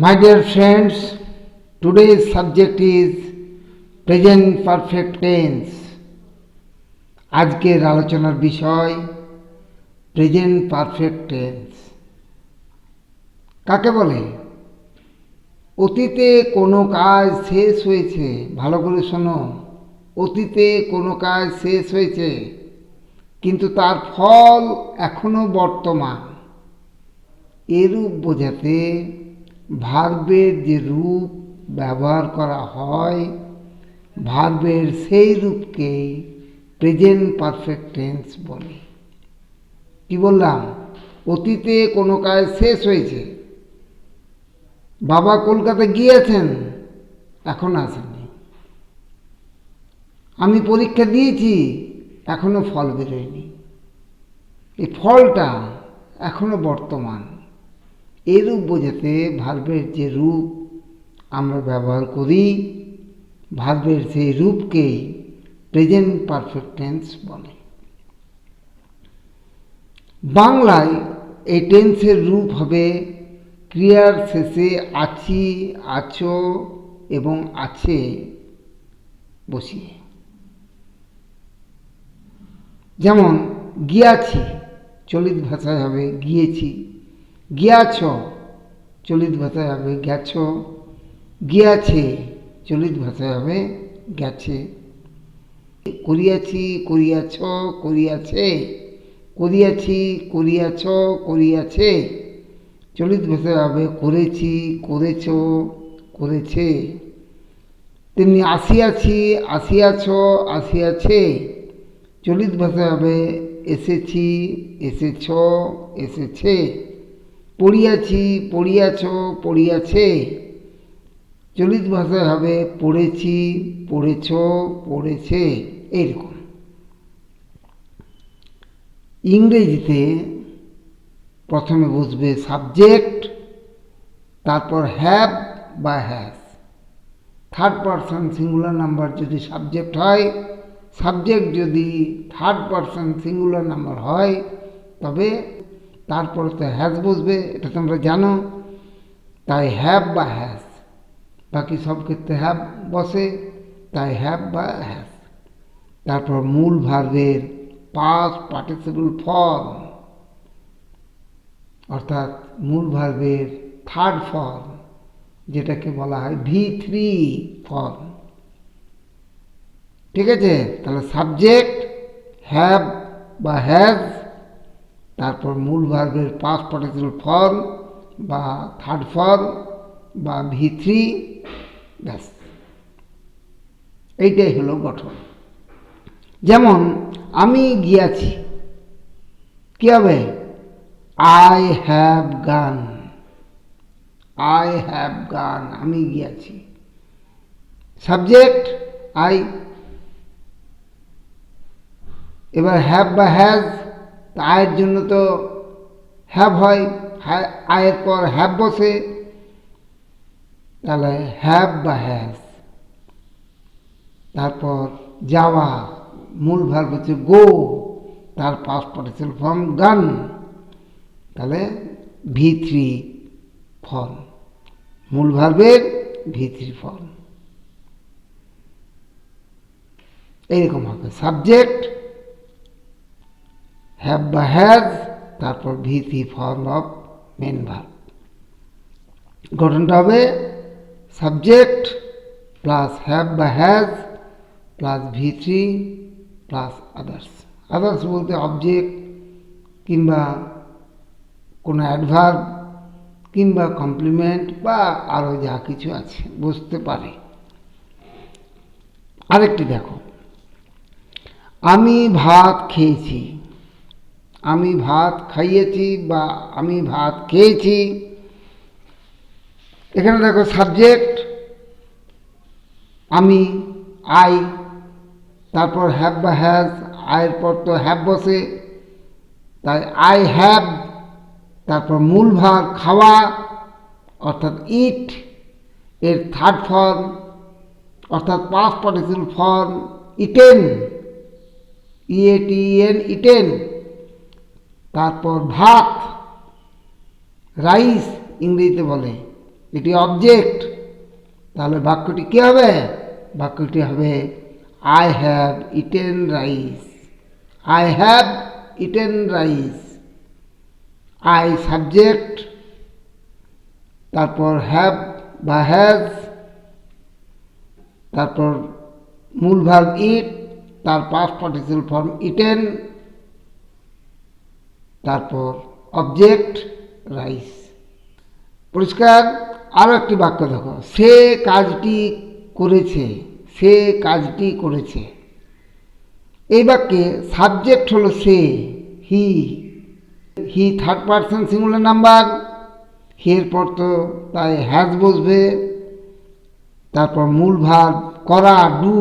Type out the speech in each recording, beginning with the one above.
My dear friends, today's subject is present perfect tense. আজকের আলোচনার বিষয় প্রেজেন্ট পারফেক্ট টেন্স। কাকে বলে? অতীতে কোনো কাজ শেষ হয়েছে, ভালো করে শোনো, অতীতে কোনো কাজ শেষ হয়েছে কিন্তু তার ফল এখনো বর্তমান। এরূপ বোঝাতে ভার্বের যে রূপ ব্যবহার করা হয়, ভার্বের সেই রূপকেই প্রেজেন্ট পারফেক্ট টেন্স বলে। কি বললাম? অতীতে কোনো কাজ শেষ হয়েছে। বাবা কলকাতা গিয়েছেন, এখন আসেননি। আমি পরীক্ষা দিয়েছি, এখনো ফল বেরোয়নি। এই ফলটা এখনো বর্তমান। এরূপ বোঝাতে ভার্বের যে রূপ আমরা ব্যবহার করি, ভার্বের সেই রূপকেই প্রেজেন্ট পারফেক্ট টেন্স বলে। বাংলায় এই টেন্সের রূপ হবে ক্রিয়ার শেষে আছি, আছো এবং আছে বসিয়ে। যেমন গিয়াছি চলিত ভাষায় হবে গিয়েছি, গিয়াছ চলিত ভাষায় হবে গেছ, গিয়াছে চলিত ভাষায় হবে গেছে। করিয়াছি, করিয়াছ, করিয়াছে, করিয়াছি, করিয়াছ, করিয়াছে চলিত ভাষায় হবে করেছি, করেছ, করেছে। তেমনি আসিয়াছি, আসিয়াছ, আসিয়াছে চলিত ভাষায় হবে এসেছি, এসেছ, এসেছে। পড়িয়াছি, পড়িয়াছ, পড়িয়াছে চলিত ভাষায় হবে পড়েছি, পড়েছ, পড়েছে। এইরকম। ইংরেজিতে প্রথমে বসবে সাবজেক্ট, তারপর হ্যাভ বা has. Third person singular number যদি সাবজেক্ট হয়, সাবজেক্ট যদি থার্ড পারসন সিঙ্গুলার নাম্বার হয়, তবে তারপরে তো হ্যাজ বসবে, এটা তোমরা জানো। তাই হ্যাভ বা হ্যাজ। বাকি সব ক্ষেত্রে হ্যাভ বসে, তাই হ্যাভ বা হ্যাজ। তারপর মূল ভার্বের পাস্ট পার্টিসিপল ফর্ম, অর্থাৎ মূল ভার্বের থার্ড ফর্ম, যেটাকে বলা হয় V3 ফর্ম। ঠিক আছে? তাহলে সাবজেক্ট, হ্যাভ বা হ্যাজ, তারপর মূল ভার্বের পাস্ট পার্টিসিপল ফর্ম বা থার্ড ফর্ম বা V3, ব্যাস। এইটাই হলো গঠন। যেমন আমি গিয়াছি, কি হবে? I have gone, I have gone, আমি গিয়াছি। Subject I. এবার হ্যাভ বা হ্যাজ, আয়ের জন্য তো হ্যাভ হয়, আয়ের পর হ্যাভ বসে, তাহলে হ্যাভ বা হ্যাজ। তারপর যাওয়া, মূল ভার্ব হচ্ছে গো, তার পাস্ট পার্টিসিপল ফর্ম গান, তাহলে V3 ফর্ম, মূল ভার্বের V3 ফর্ম। এইরকম হবে সাবজেক্ট, হ্যাভ বা হ্যাজ, তারপর V3 form of main verb. গঠনটা হবে সাবজেক্ট প্লাস হ্যাভ বা has plus V3 plus others. Others বলতে অবজেক্ট কিংবা কোনো অ্যাডভার্ব কিংবা কমপ্লিমেন্ট বা আরও যা কিছু আছে বুঝতে পারে। আরেকটি দেখো, আমি ভাত খেয়েছি, আমি ভাত খাইয়েছি বা আমি ভাত খেয়েছি। এখানে দেখো সাবজেক্ট আমি, আই, তারপর হ্যাভ বা হ্যাজ, আয়ের পর তো হ্যাভ বসে, তাই আই হ্যাভ, তারপর মূল ভার্ব খাওয়া অর্থাৎ ইট, এর থার্ড ফর্ম অর্থাৎ past participle form eaten, EATEN, eaten. তারপর ভাত, রাইস ইংরেজিতে বলে, এটি অবজেক্ট, তাহলে বাক্যটি কী হবে? বাক্যটি হবে I have eaten rice. I have eaten rice. I subject, তারপর হ্যাভ বা হ্যাজ, তারপর মূল ভার্ব ইট, তার পাস্ট পার্টিসিপল ফর্ম ইটেন, তারপর অবজেক্ট রাইস। পরিষ্কার? আরও একটি বাক্য দেখো, সে কাজটি করেছে। সে কাজটি করেছে। এই বাক্যে সাবজেক্ট হলো সে, he. He third person singular number, he এর পর তো তাই হ্যাজ বসবে, তারপর মূল ভার্ব করা, ডু,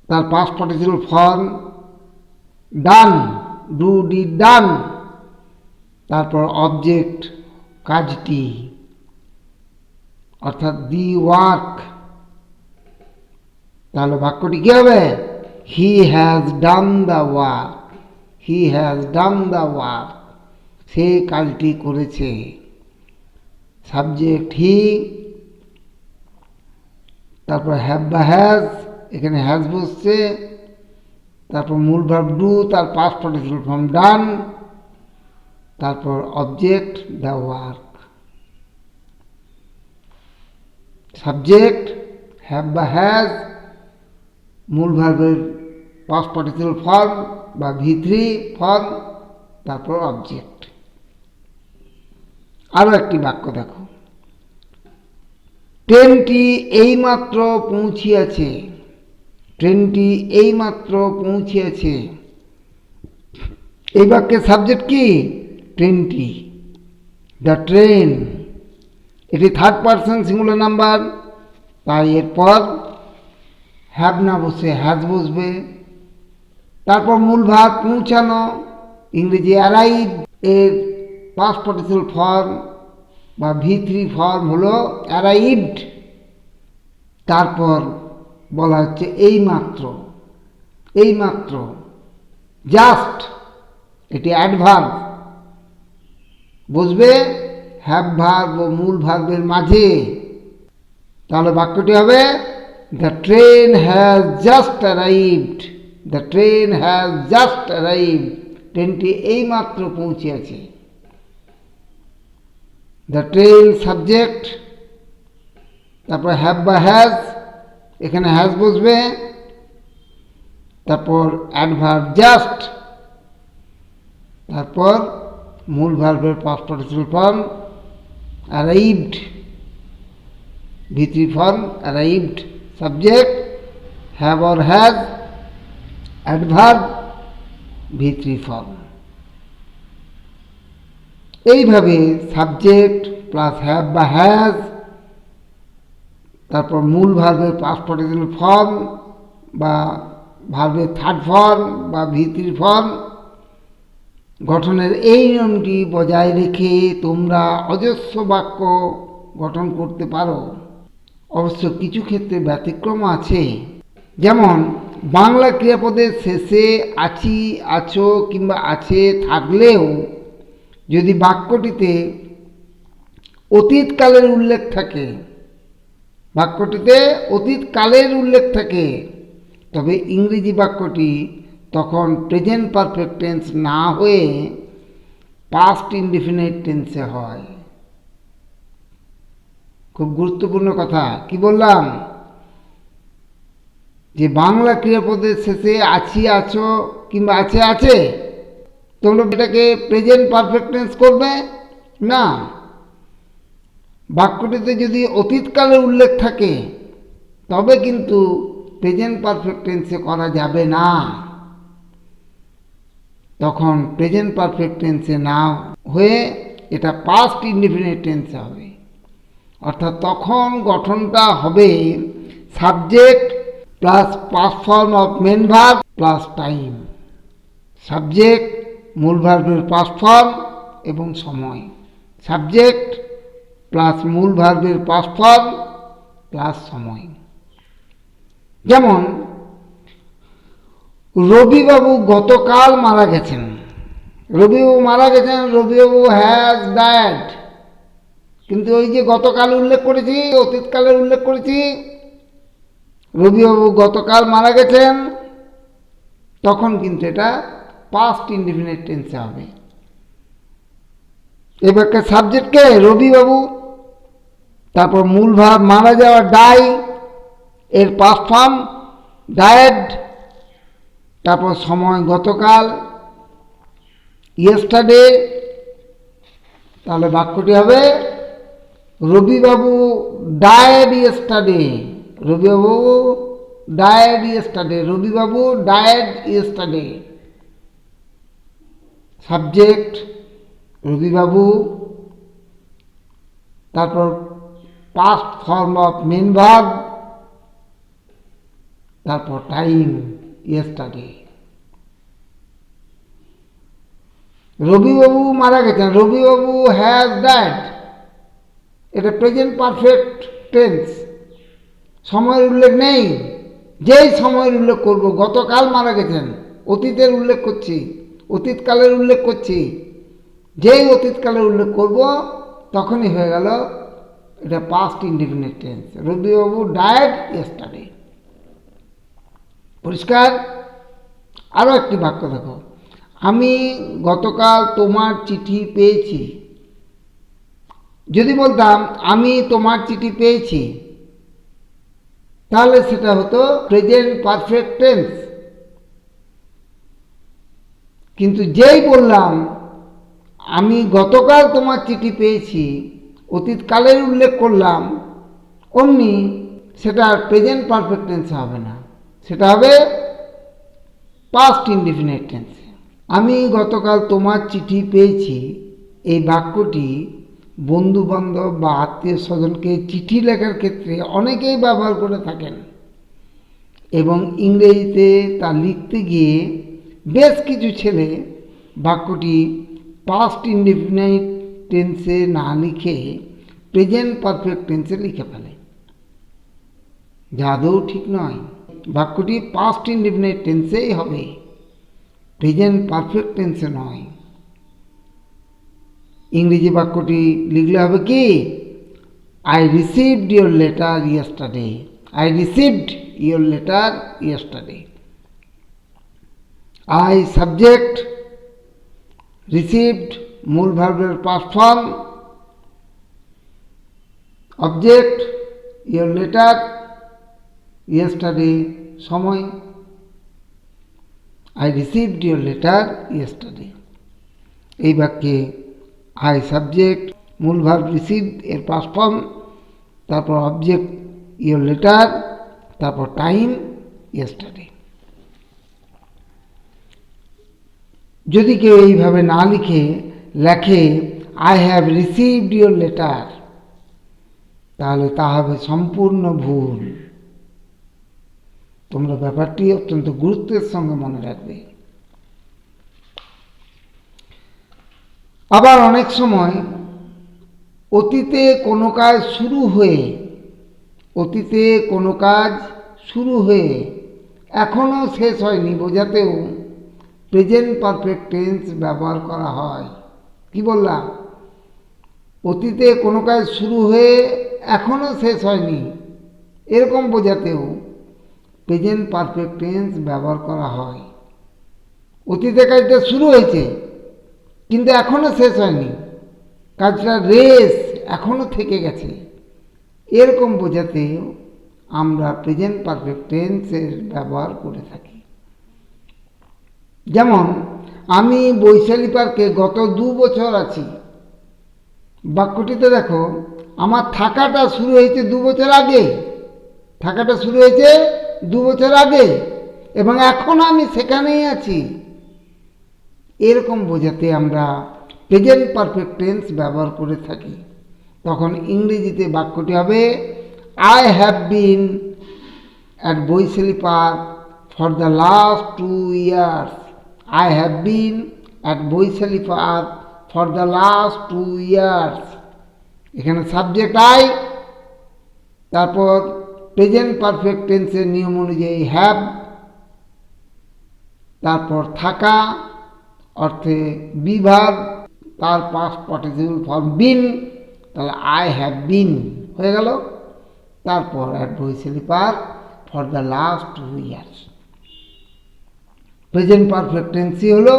তার past participle form done, do did done, তারপর অবজেক্ট কাজটি, অর্থাৎ দি ওয়ার্ক। তাহলে বাক্যটি কী হবে? He has done the work. He has done the work. সে কাজটি করেছে। সাবজেক্ট হি, তারপর হ্যাভ বা হ্যাজ, এখানে হ্যাজ বসছে, তারপর মূল ভার্ব ডু, তার পাস্ট পার্টিসিপল ফর্ম ডান, তারপর object the work. Subject have বা হ্যাজ, মূল ভার্বের পাস্ট পার্টিসিপল ফর্ম বা V3 ফর্ম, তারপর অবজেক্ট। আরও একটি বাক্য দেখো, ট্রেনটি এইমাত্র পৌঁছিয়াছে। ট্রেনটি এইমাত্র পৌঁছিয়াছে। এই বাক্যের সাবজেক্ট কি? ট্রেনটি, দ্য ট্রেন। এটি থার্ড পারসন সিঙ্গুলার নাম্বার, তাই এরপর হ্যাভ না বসে হ্যাজ বসবে। তারপর মূল ভার্ব পৌঁছানো, ইংরেজি অ্যারাইভ, এর পাস্ট পার্টিসিপল ফর্ম বা V3 ফর্ম হলো অ্যারাইভড। তারপর বলা হচ্ছে এইমাত্র। এইমাত্র, জাস্ট, এটি অ্যাডভার্ব, বসবে হ্যাভ ভার্ব ও মূল ভার্বের মাঝে। তাহলে বাক্যটি হবে the train has just arrived. The train has just arrived. ট্রেনটি এইমাত্র পৌঁছেছে। দ্য ট্রেন সাবজেক্ট, তারপর হ্যাভ বা হ্যাজ, এখানে হ্যাজ বসবে, তারপর অ্যাডভার্ব জাস্ট, তারপর মূল ভার্বের past participle form arrived, V3 form arrived, subject have or has, adverb V3 form. এইভাবে সাবজেক্ট প্লাস হ্যাভ বা হ্যাজ, তারপর মূল ভার্বের পাস্ট পার্টিসিপল ফর্ম বা ভার্বের থার্ড ফর্ম বা V3 ফর্ম গঠনের এই নিয়মটি বজায় রেখে তোমরা অজস্র বাক্য গঠন করতে পারো। অবশ্য কিছু ক্ষেত্রে ব্যতিক্রম আছে, যেমন বাংলা ক্রিয়াপদের শেষে আছি, আছো কিংবা আছে থাকলেও যদি বাক্যটিতে অতীতকালের উল্লেখ থাকে, বাক্যটিতে অতীতকালের উল্লেখ থাকে, তবে ইংরেজি বাক্যটি তখন প্রেজেন্ট পারফেক্ট টেন্স না হয়ে পাস্ট ইনডিফিনিট টেন্সে হয়। খুব গুরুত্বপূর্ণ কথা। কি বললাম? যে বাংলা ক্রিয়াপদের শেষে আছি, আছো কিংবা আছে আছে, তোমরা এটাকে প্রেজেন্ট পারফেক্ট টেন্স করবে না। বাক্যটিতে যদি অতীতকালের উল্লেখ থাকে তবে কিন্তু প্রেজেন্ট পারফেক্ট টেন্সে করা যাবে না। তখন প্রেজেন্ট পারফেক্ট টেন্সে না হয়ে এটা পাস্ট ইনডিফিনিট টেন্সে হবে। অর্থাৎ তখন গঠনটা হবে subject plus past form of main verb plus time. Subject, মূল ভার্বের পাস্ট ফর্ম এবং সময়। সাবজেক্ট প্লাস মূল ভার্বের পাস্ট ফর্ম প্লাস সময়। যেমন রবিবাবু গতকাল মারা গেছেন। রবিবাবু মারা গেছেন, রবিবাবু হ্যাজ ডায়েড। কিন্তু ওই যে গতকাল উল্লেখ করেছি, অতীতকালের উল্লেখ করেছি, রবিবাবু গতকাল মারা গেছেন, তখন কিন্তু এটা পাস্ট ইনডিফিনিট টেন্সে হবে। এবারকার সাবজেক্টকে রবিবাবু, তারপর মূল ভাব মারা যাওয়া ডাই, এর পাস্ট ফর্ম ডায়েড, তারপর সময় গতকাল ইয়েস্টারডে। তাহলে বাক্যটি হবে Rabibabu died yesterday. Rabibabu died yesterday. Rabibabu died yesterday. Subject Rabibabu, তারপর past form of main verb, তারপর টাইম ইয়েস্টারডে। রবিবাবু মারা গেছেন, রবিবাবু হ্যাজ ডায়েড, এটা প্রেজেন্ট পারফেক্ট টেন্স, সময়ের উল্লেখ নেই। যেই সময়ের উল্লেখ করব, গতকাল মারা গেছেন, অতীতের উল্লেখ করছি, অতীতকালের উল্লেখ করছি, যেই অতীতকালের উল্লেখ করব তখনই হয়ে গেল এটা past indefinite tense. Rabibabu died yesterday. পরিষ্কার? আরও একটি বাক্য দেখো, আমি গতকাল তোমার চিঠি পেয়েছি। যদি বলতাম আমি তোমার চিঠি পেয়েছি, তাহলে সেটা হতো প্রেজেন্ট পারফেক্ট টেন্স। কিন্তু যেই বললাম আমি গতকাল তোমার চিঠি পেয়েছি, অতীতকালের উল্লেখ করলাম, অমনি সেটা প্রেজেন্ট পারফেক্ট টেন্স হবে না, সেটা হবে পাস্ট ইনডিফিনিট টেন্স। আমি গতকাল তোমার চিঠি পেয়েছি, এই বাক্যটি বন্ধু বান্ধব বা আত্মীয় স্বজনকে চিঠি লেখার ক্ষেত্রে অনেকেই ব্যবহার করে থাকেন, এবং ইংরেজিতে তা লিখতে গিয়ে বেশ কিছু ছেলে বাক্যটি পাস্ট ইনডিফিনিট টেন্সে না লিখে প্রেজেন্ট পারফেক্ট টেন্সে লিখে ফেলে, যা আদৌ ঠিক নয়। বাক্যটি পাস্ট ইনডিফিনিট টেন্সেই হবে, প্রেজেন্ট পারফেক্ট টেন্সে নয়। ইংরেজি বাক্যটি লিখলে হবে কি, I received your letter yesterday. I received your letter yesterday. I subject, received মূল ভার্বের past form, object your letter, yesterday সময়। I received your letter yesterday. এই বাক্যে আই সাবজেক্ট, মূল ভার্ব রিসিভ এর পাস্ট ফর্ম, তারপর অবজেক্ট ইয়োর লেটার, তারপর time yesterday. যদি কেউ এইভাবে না লিখে লেখে I have received your letter, তাহলে তা হবে সম্পূর্ণ ভুল। তোমরা ব্যাপারটি অত্যন্ত গুরুত্বের সঙ্গে মনে রাখবে। আবার অনেক সময় অতীতে কোনো কাজ শুরু হয়ে, অতীতে কোনো কাজ শুরু হয়ে এখনও শেষ হয়নি বোঝাতেও প্রেজেন্ট পারফেক্ট টেন্স ব্যবহার করা হয়। কি বললাম? অতীতে কোনো কাজ শুরু হয়ে এখনও শেষ হয়নি, এরকম বোঝাতেও প্রেজেন্ট পারফেক্ট টেন্স ব্যবহার করা হয়। অতীতে কাজটা শুরু হয়েছে কিন্তু এখনও শেষ হয়নি, কাজটা রেস এখনও থেকে গেছে, এরকম বোঝাতেও আমরা প্রেজেন্ট পারফেক্ট টেন্সের ব্যবহার করে থাকি। যেমন আমি বৈশালী পার্কে গত 2 বছর আছি। বাক্যটিতে দেখো আমার থাকাটা শুরু হয়েছে 2 বছর আগে, থাকাটা শুরু হয়েছে 2 বছর আগে এবং এখনও আমি সেখানেই আছি, এরকম বোঝাতে আমরা প্রেজেন্ট পারফেক্ট টেন্স ব্যবহার করে থাকি। তখন ইংরেজিতে বাক্যটি হবে I have been at Vaishali Park for the last 2 years. I have been at Vaishali Park for the last 2 years. এখানে সাবজেক্ট আই, তারপর প্রেজেন্ট পারফেক্ট টেন্সের নিয়ম অনুযায়ী হ্যাভ, তারপর থাকা অর্থে বি ভার্ব, তার পাস্ট পার্টিসিপল ফর্ম বিন, তাহলে আই হ্যাভ বিন হয়ে গেল। তারপর অ্যাট বই স্লিপার for the last 2 years. Present পারফেক্ট টেন্সই হলো।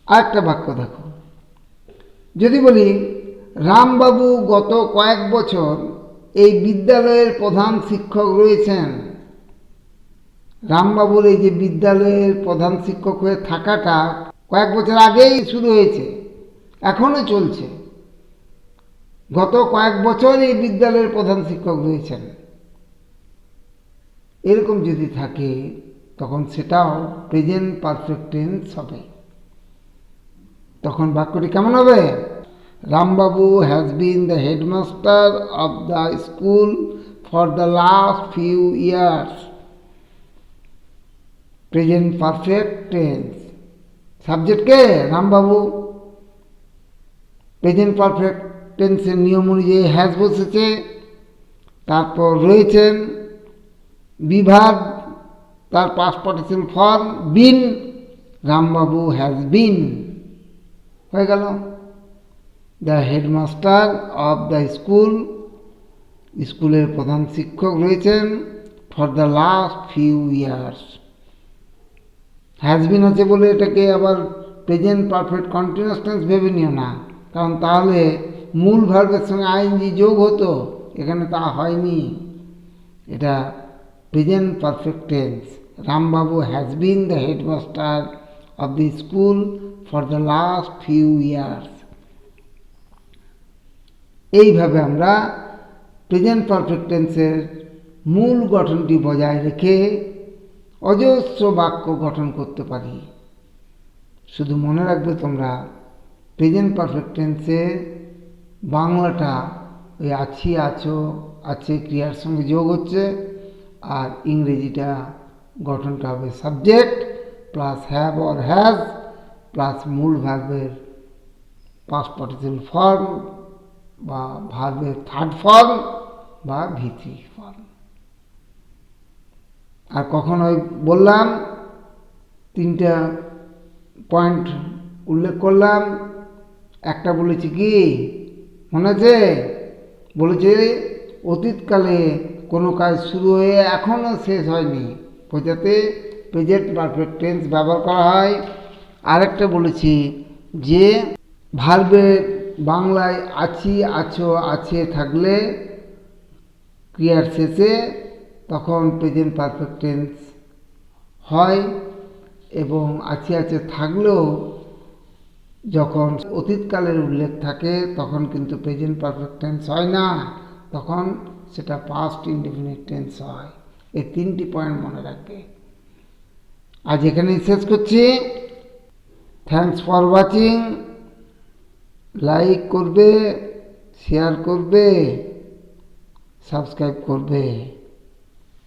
আরেকটা বাক্য দেখো, যদি বলি রামবাবু গত কয়েক বছর এই বিদ্যালয়ের প্রধান শিক্ষক রয়েছেন। রামবাবুর এই যে বিদ্যালয়ের প্রধান শিক্ষক হয়ে থাকাটা কয়েক বছর আগেই শুরু হয়েছে, এখনো চলছে। গত কয়েক বছর এই বিদ্যালয়ের প্রধান শিক্ষক রয়েছেন, এরকম যদি থাকে তখন সেটাও প্রেজেন্ট পারফেক্ট টেন্স হবে। তখন বাক্যটি কেমন হবে? Rambabu has been the headmaster of the school for the last few years. Present perfect tense. Subject কে? রামবাবু। প্রেজেন্ট পারফেক্ট টেন্সের নিয়ম অনুযায়ী হ্যাজ বসেছে, তারপর রয়েছেন বিভাগ, তার past participle form been, Rambabu has been হয়ে গেল। The headmaster of the school, স্কুলের প্রধান শিক্ষক রয়েছেন for the last few years. Has been আছে বলে এটাকে আবার প্রেজেন্ট পারফেক্ট কন্টিনিউয়াস টেন্স ভেবে নিও না, কারণ তাহলে মূল ভার্বের সঙ্গে আইএনজি যোগ হতো, এখানে তা হয়নি। এটা present perfect tense. Rambabu has been the headmaster of the school for the last few years. এইভাবে আমরা প্রেজেন্ট পারফেক্ট টেন্সের মূল গঠনটি বজায় রেখে অজস্র বাক্য গঠন করতে পারি। শুধু মনে রাখবে তোমরা, প্রেজেন্ট পারফেক্ট টেন্সে বাংলাটা ওই আছি, আছো, আছে ক্রিয়ার সঙ্গে যোগ হচ্ছে, আর ইংরেজিটা গঠনটা হবে subject plus have or has plus মূল ভার্বের পাস্ট পার্টিসিপল ফর্ম বা ভার্বের থার্ড ফর্ম বা V3 ফর্ম। আর কখন ওই বললাম 3টা পয়েন্ট উল্লেখ করলাম। একটা বলেছি কি মনে আছে? বলেছে অতীতকালে কোনো কাজ শুরু হয়ে এখনও শেষ হয়নি, বোঝাতে প্রেজেন্ট পারফেক্ট টেন্স ব্যবহার করা হয়। আরেকটা বলেছি যে ভার্বের বাংলায় আছি, আছো, আছে থাকলে ক্রিয়ার শেষে তখন প্রেজেন্ট পারফেক্ট টেন্স হয়, এবং আছি, আছে থাকলেও যখন অতীতকালের উল্লেখ থাকে তখন কিন্তু প্রেজেন্ট পারফেক্ট টেন্স হয় না, তখন সেটা পাস্ট ইনডেফিনিট টেন্স হয়। এই 3টি পয়েন্ট মনে রাখবে। আজ এখানেই শেষ করছি। Thanks for watching. লাইক করবে, শেয়ার করবে, সাবস্ক্রাইব করবে।